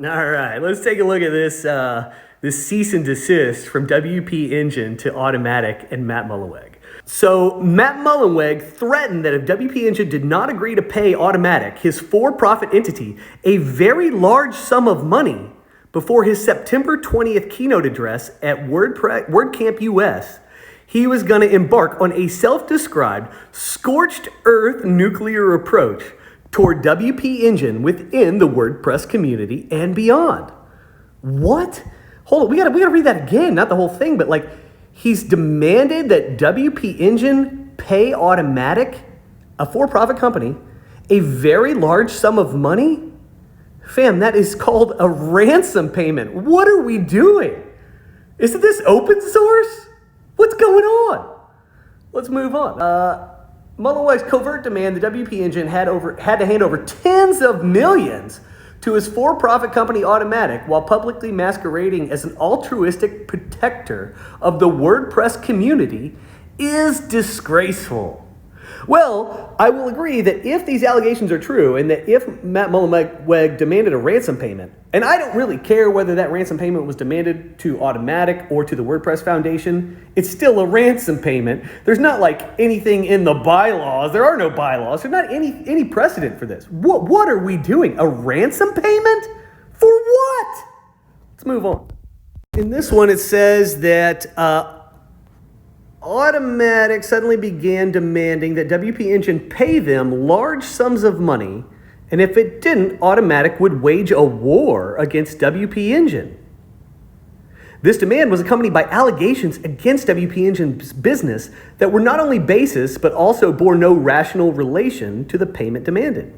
All right, let's take a look at this cease and desist from WPEngine to Automatic and Matt Mullenweg. So Matt Mullenweg threatened that if WPEngine did not agree to pay Automatic, his for-profit entity, a very large sum of money before his September 20th keynote address at WordCamp US, he was going to embark on a self-described scorched earth nuclear approach toward WPEngine within the WordPress community and beyond. What? Hold on, we gotta read that again, not the whole thing, but like he's demanded that WPEngine pay Automatic, a for-profit company, a very large sum of money? Fam, that is called a ransom payment. What are we doing? Isn't this open source? What's going on? Let's move on. Mullenweg's covert demand that WPEngine had to hand over tens of millions to his for-profit company Automatic while publicly masquerading as an altruistic protector of the WordPress community is disgraceful. Well, I will agree that if these allegations are true and that if Matt Mullenweg demanded a ransom payment, and I don't really care whether that ransom payment was demanded to Automatic or to the WordPress Foundation, it's still a ransom payment. There's not like anything in the bylaws. There are no bylaws. There's not any precedent for this. What are we doing? A ransom payment? For what? Let's move on. In this one, it says that Automatic suddenly began demanding that WPEngine pay them large sums of money, and if it didn't, Automatic would wage a war against WPEngine. This demand was accompanied by allegations against WPEngine's business that were not only baseless, but also bore no rational relation to the payment demanded.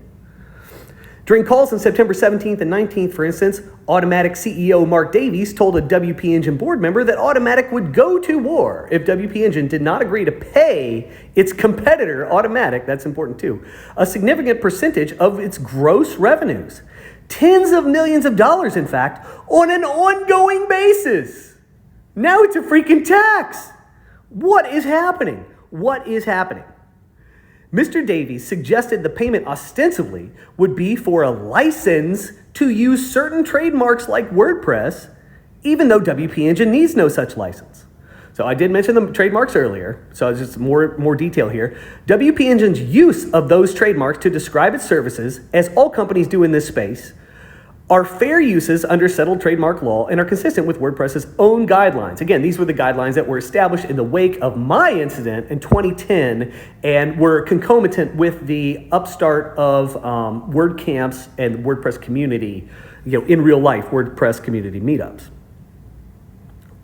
During calls on September 17th and 19th, for instance, Automatic CEO Mark Davies told a WPEngine board member that Automatic would go to war if WPEngine did not agree to pay its competitor, Automatic, that's important too, a significant percentage of its gross revenues. Tens of millions of dollars, in fact, on an ongoing basis. Now it's a freaking tax. What is happening? What is happening? Mr. Davies suggested the payment ostensibly would be for a license to use certain trademarks like WordPress, even though WPEngine needs no such license. So I did mention the trademarks earlier, so just more detail here. WPEngine's use of those trademarks to describe its services, as all companies do in this space, are fair uses under settled trademark law and are consistent with WordPress's own guidelines. Again, these were the guidelines that were established in the wake of my incident in 2010 and were concomitant with the upstart of WordCamps and WordPress community, in real life WordPress community meetups.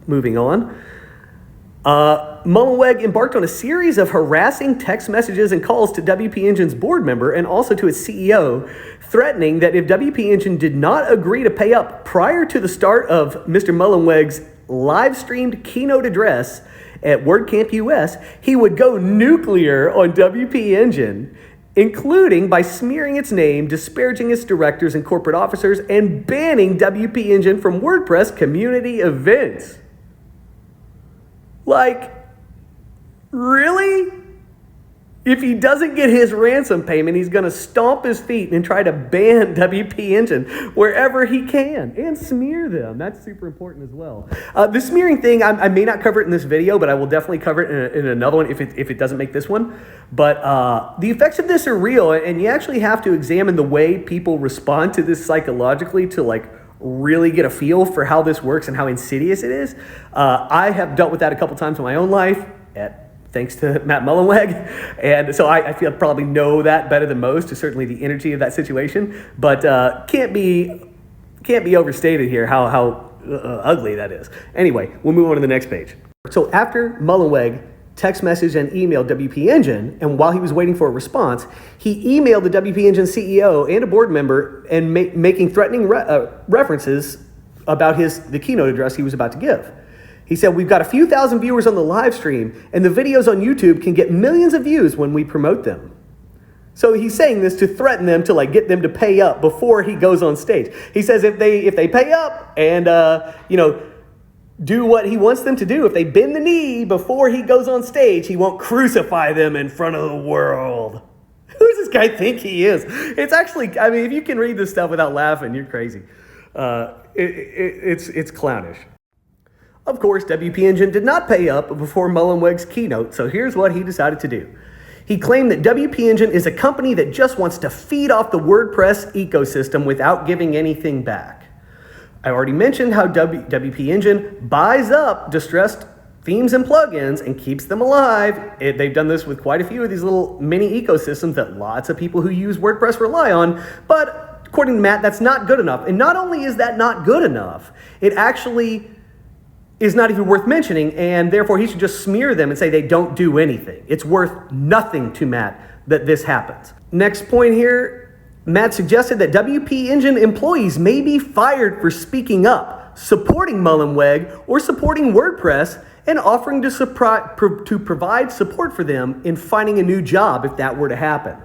Moving on. Mullenweg embarked on a series of harassing text messages and calls to WPEngine's board member and also to its CEO, threatening that if WPEngine did not agree to pay up prior to the start of Mr. Mullenweg's live-streamed keynote address at WordCamp US, he would go nuclear on WPEngine, including by smearing its name, disparaging its directors and corporate officers, and banning WPEngine from WordPress community events. Like, really? If he doesn't get his ransom payment, he's going to stomp his feet and try to ban WPEngine wherever he can and smear them. That's super important as well. The smearing thing, I may not cover it in this video, but I will definitely cover it in another one if it doesn't make this one. But the effects of this are real, and you actually have to examine the way people respond to this psychologically to like really get a feel for how this works and how insidious it is. I have dealt with that a couple times in my own life, thanks to Matt Mullenweg, and so I feel I probably know that better than most, certainly the energy of that situation, but can't be overstated here how ugly that is. Anyway, we'll move on to the next page. So after Mullenweg text message and emailed WPEngine, and while he was waiting for a response, he emailed the WPEngine CEO and a board member and making threatening references about the keynote address he was about to give. He said, "We've got a few thousand viewers on the live stream, and the videos on YouTube can get millions of views when we promote them." So he's saying this to threaten them to like get them to pay up before he goes on stage. He says if they pay up and do what he wants them to do, if they bend the knee before he goes on stage, he won't crucify them in front of the world. Who does this guy think he is? It's actually, I mean, if you can read this stuff without laughing, you're crazy. It's clownish. Of course, WPEngine did not pay up before Mullenweg's keynote, so here's what he decided to do. He claimed that WPEngine is a company that just wants to feed off the WordPress ecosystem without giving anything back. I already mentioned how WPEngine buys up distressed themes and plugins and keeps them alive. They've done this with quite a few of these little mini ecosystems that lots of people who use WordPress rely on, but according to Matt, that's not good enough. And not only is that not good enough, it actually is not even worth mentioning, and therefore he should just smear them and say they don't do anything. It's worth nothing to Matt that this happens. Next point here, Matt suggested that WPEngine employees may be fired for speaking up, supporting Mullenweg, or supporting WordPress, and offering to provide support for them in finding a new job if that were to happen.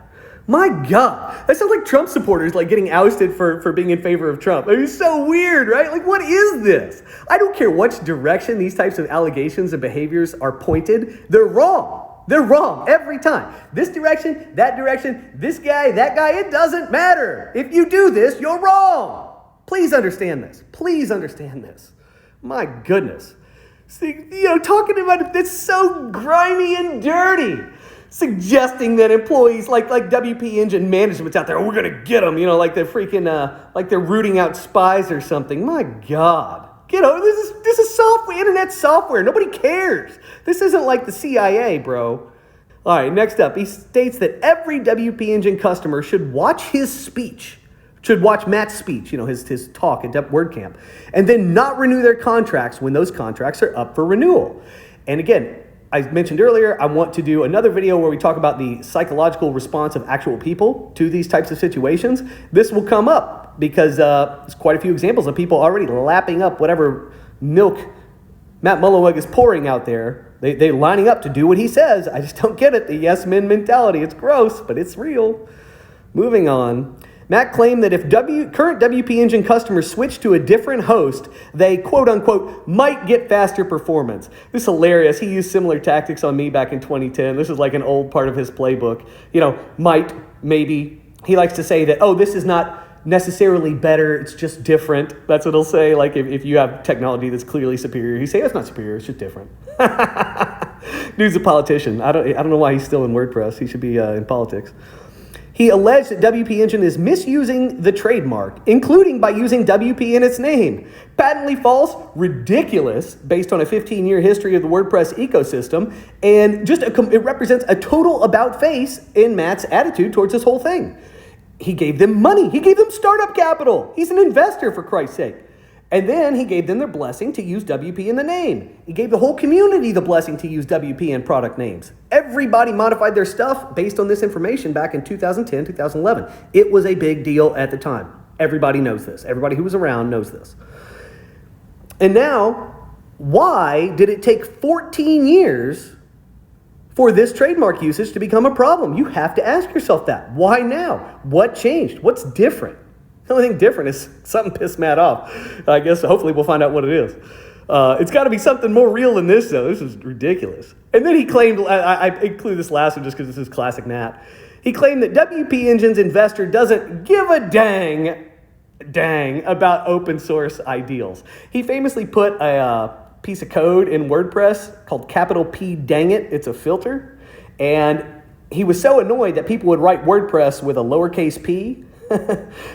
My God, that sounds like Trump supporters like getting ousted for being in favor of Trump. I mean, it's so weird, right? Like, what is this? I don't care which direction these types of allegations and behaviors are pointed. They're wrong. They're wrong every time. This direction, this guy, that guy, it doesn't matter. If you do this, you're wrong. Please understand this. Please understand this. My goodness. See, talking about it, that's so grimy and dirty. Suggesting that employees like WPEngine management's out there, oh, we're gonna get them, like they're freaking, like they're rooting out spies or something. My God, this is software, internet software. Nobody cares. This isn't like the CIA, bro. All right, next up, he states that every WPEngine customer should watch his speech, should watch Matt's speech, his talk at WordCamp, and then not renew their contracts when those contracts are up for renewal. And again, I mentioned earlier, I want to do another video where we talk about the psychological response of actual people to these types of situations. This will come up because there's quite a few examples of people already lapping up whatever milk Matt Mullenweg is pouring out there. They're lining up to do what he says. I just don't get it. The yes men mentality. It's gross, but it's real. Moving on. Matt claimed that if current WPEngine customers switch to a different host, they, quote unquote, might get faster performance. This is hilarious. He used similar tactics on me back in 2010. This is like an old part of his playbook. Might, maybe. He likes to say that, oh, this is not necessarily better, it's just different. That's what he'll say. Like if you have technology that's clearly superior, he say, that's not superior, it's just different. Dude's a politician. I don't know why he's still in WordPress. He should be in politics. He alleged that WPEngine is misusing the trademark, including by using WP in its name. Patently false, ridiculous, based on a 15-year history of the WordPress ecosystem, and it represents a total about-face in Matt's attitude towards this whole thing. He gave them money. He gave them startup capital. He's an investor, for Christ's sake. And then he gave them their blessing to use WP in the name. He gave the whole community the blessing to use WP in product names. Everybody modified their stuff based on this information back in 2010, 2011. It was a big deal at the time. Everybody knows this. Everybody who was around knows this. And now, why did it take 14 years for this trademark usage to become a problem? You have to ask yourself that. Why now? What changed? What's different? The only thing different is something pissed Matt off. I guess hopefully we'll find out what it is. It's got to be something more real than this, though. This is ridiculous. And then he claimed, I include this last one just because this is classic Matt. He claimed that WPEngine's investor doesn't give a dang about open source ideals. He famously put a piece of code in WordPress called capital P dang it. It's a filter. And he was so annoyed that people would write WordPress with a lowercase p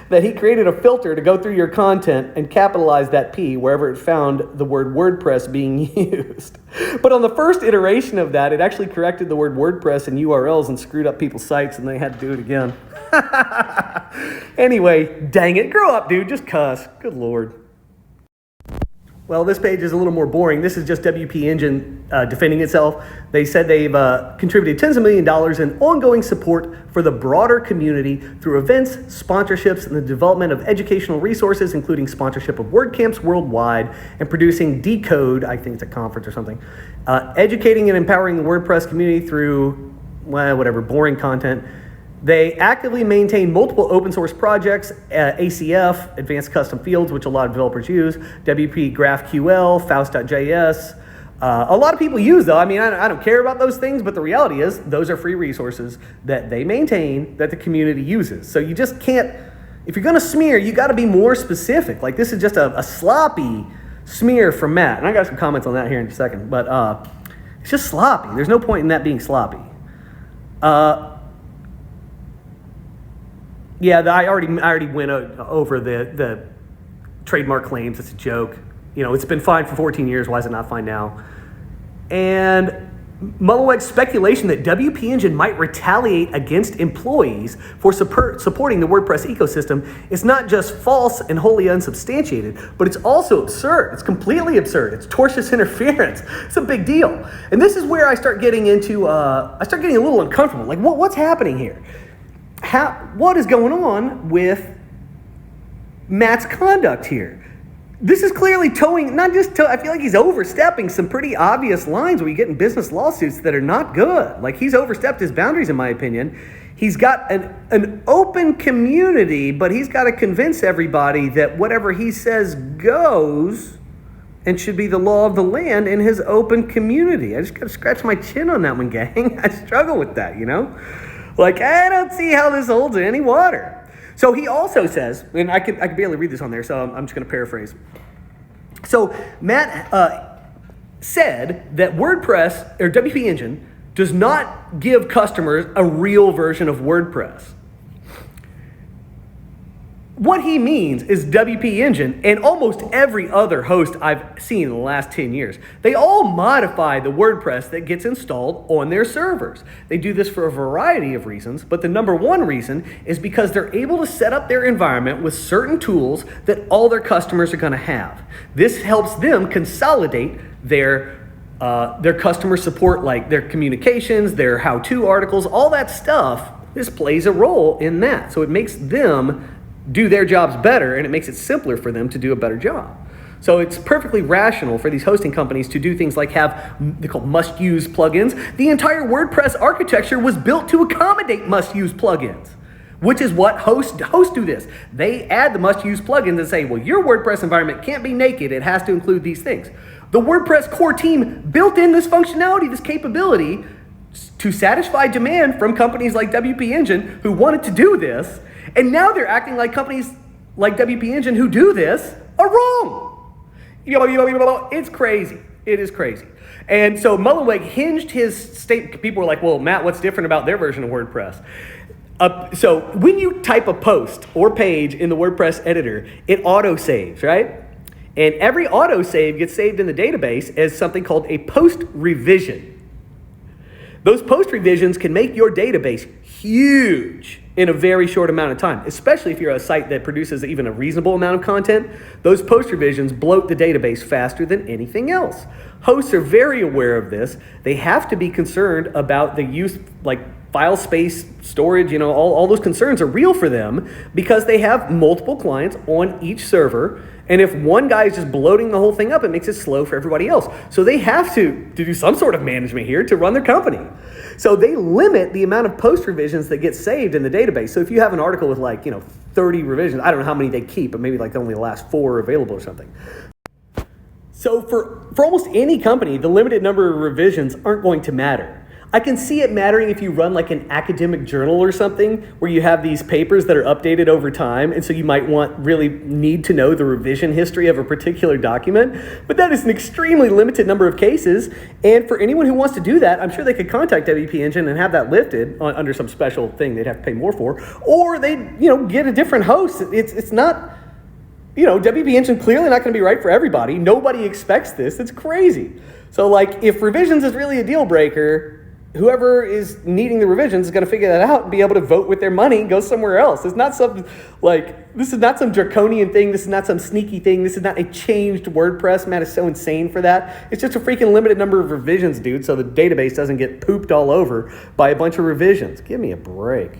that he created a filter to go through your content and capitalize that P wherever it found the word WordPress being used. But on the first iteration of that, it actually corrected the word WordPress in URLs and screwed up people's sites, and they had to do it again. Anyway, dang it. Grow up, dude. Just cuss. Good Lord. Well, this page is a little more boring. This is just WPEngine defending itself. They said they've contributed tens of millions of dollars in ongoing support for the broader community through events, sponsorships, and the development of educational resources, including sponsorship of WordCamps worldwide and producing Decode, I think it's a conference or something, educating and empowering the WordPress community through, whatever, boring content. They actively maintain multiple open source projects, ACF, Advanced Custom Fields, which a lot of developers use, WP GraphQL, Faust.js. A lot of people use, though. I mean, I don't care about those things, but the reality is those are free resources that they maintain that the community uses. So you just can't If you're going to smear, you got to be more specific. Like, this is just a sloppy smear from Matt. And I got some comments on that here in a second. But it's just sloppy. There's no point in that being sloppy. Yeah, I already went over the trademark claims. It's a joke. It's been fine for 14 years. Why is it not fine now? And Mullenweg's speculation that WPEngine might retaliate against employees for supporting the WordPress ecosystem is not just false and wholly unsubstantiated, but it's also absurd. It's completely absurd. It's tortious interference. It's a big deal. And this is where I start getting into, a little uncomfortable. Like, what's happening here? What is going on with Matt's conduct here? This is clearly I feel like he's overstepping some pretty obvious lines where you get in business lawsuits that are not good. Like, he's overstepped his boundaries, in my opinion. He's got an open community, but he's got to convince everybody that whatever he says goes and should be the law of the land in his open community. I just got to scratch my chin on that one, gang. I struggle with that, Like, I don't see how this holds any water. So he also says, and I could barely read this on there, so I'm just going to paraphrase. So Matt said that WordPress, or WPEngine, does not give customers a real version of WordPress. What he means is WPEngine and almost every other host I've seen in the last 10 years, they all modify the WordPress that gets installed on their servers. They do this for a variety of reasons, but the number one reason is because they're able to set up their environment with certain tools that all their customers are going to have. This helps them consolidate their customer support, like their communications, their how-to articles, all that stuff. This plays a role in that. So it makes them do their jobs better, and it makes it simpler for them to do a better job. So it's perfectly rational for these hosting companies to do things like they call must-use plugins. The entire WordPress architecture was built to accommodate must-use plugins, which is what hosts do this. They add the must-use plugins and say, well, your WordPress environment can't be naked. It has to include these things. The WordPress core team built in this functionality, this capability, to satisfy demand from companies like WPEngine who wanted to do this. And now they're acting like companies like WPEngine who do this are wrong. It's crazy. It is crazy. And so Mullenweg hinged his statement. People were like, well, Matt, what's different about their version of WordPress? So when you type a post or page in the WordPress editor, it auto-saves, right? And every auto-save gets saved in the database as something called a post revision. Those post revisions can make your database huge in a very short amount of time, especially if you're a site that produces even a reasonable amount of content. Those post revisions bloat the database faster than anything else. Hosts are very aware of this. They have to be concerned about the use, like file space, storage, all those concerns are real for them because they have multiple clients on each server. And if one guy is just bloating the whole thing up, it makes it slow for everybody else. So they have to do some sort of management here to run their company. So they limit the amount of post revisions that get saved in the database. So if you have an article with 30 revisions, I don't know how many they keep, but maybe only the last 4 are available or something. So for almost any company, the limited number of revisions aren't going to matter. I can see it mattering if you run an academic journal or something where you have these papers that are updated over time, and so you might really need to know the revision history of a particular document, but that is an extremely limited number of cases, and for anyone who wants to do that, I'm sure they could contact WPEngine and have that lifted under some special thing they'd have to pay more for, or they'd get a different host. It's not, WPEngine clearly not going to be right for everybody. Nobody expects this. It's crazy. So if revisions is really a deal breaker, whoever is needing the revisions is going to figure that out and be able to vote with their money and go somewhere else. It's not something this is not some draconian thing. This is not some sneaky thing. This is not a changed WordPress. Matt is so insane for that. It's just a freaking limited number of revisions, dude, so the database doesn't get pooped all over by a bunch of revisions. Give me a break.